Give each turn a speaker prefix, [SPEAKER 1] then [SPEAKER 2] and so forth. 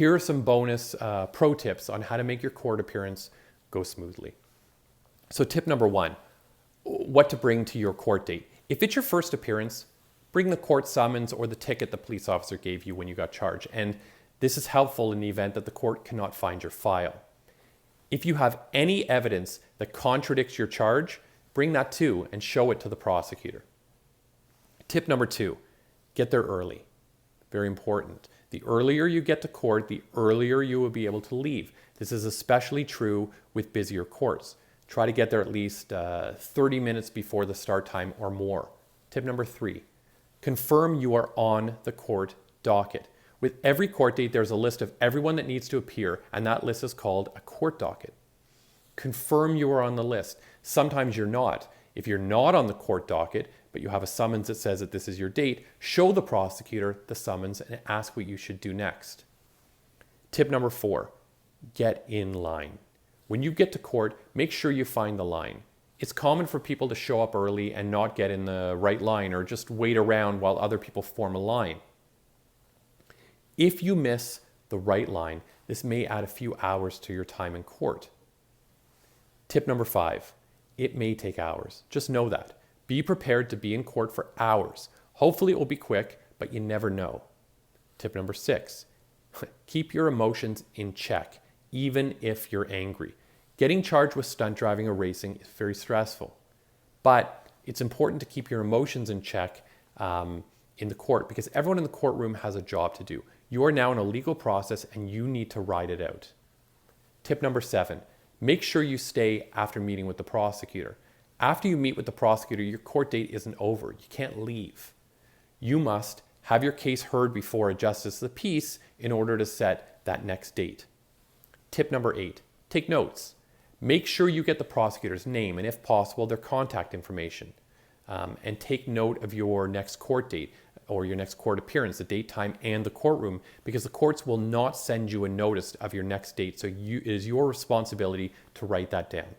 [SPEAKER 1] Here are some bonus pro tips on how to make your court appearance go smoothly. So tip number one, what to bring to your court date. If it's your first appearance, bring the court summons or the ticket the police officer gave you when you got charged. And this is helpful in the event that the court cannot find your file. If you have any evidence that contradicts your charge, bring that too and show it to the prosecutor. Tip number two, get there early. Very important. The earlier you get to court, the earlier you will be able to leave. This is especially true with busier courts. Try to get there at least 30 minutes before the start time or more. Tip number three, confirm you are on the court docket. With every court date, there's a list of everyone that needs to appear, and that list is called a court docket. Confirm you are on the list. Sometimes you're not. If you're not on the court docket, but you have a summons that says that this is your date, show the prosecutor the summons and ask what you should do next. Tip number four, get in line. When you get to court, make sure you find the line. It's common for people to show up early and not get in the right line or just wait around while other people form a line. If you miss the right line, this may add a few hours to your time in court. Tip number five, it may take hours. Just know that. Be prepared to be in court for hours. Hopefully it will be quick, but you never know. Tip number six, keep your emotions in check, even if you're angry. Getting charged with stunt driving or racing is very stressful, but it's important to keep your emotions in check in the court because everyone in the courtroom has a job to do. You are now in a legal process and you need to ride it out. Tip number seven, make sure you stay after meeting with the prosecutor. After you meet with the prosecutor, your court date isn't over. You can't leave. You must have your case heard before a justice of the peace in order to set that next date. Tip number eight, take notes. Make sure you get the prosecutor's name and, if possible, their contact information. And take note of your next court date or your next court appearance, the date, time, and the courtroom, because the courts will not send you a notice of your next date. So it is your responsibility to write that down.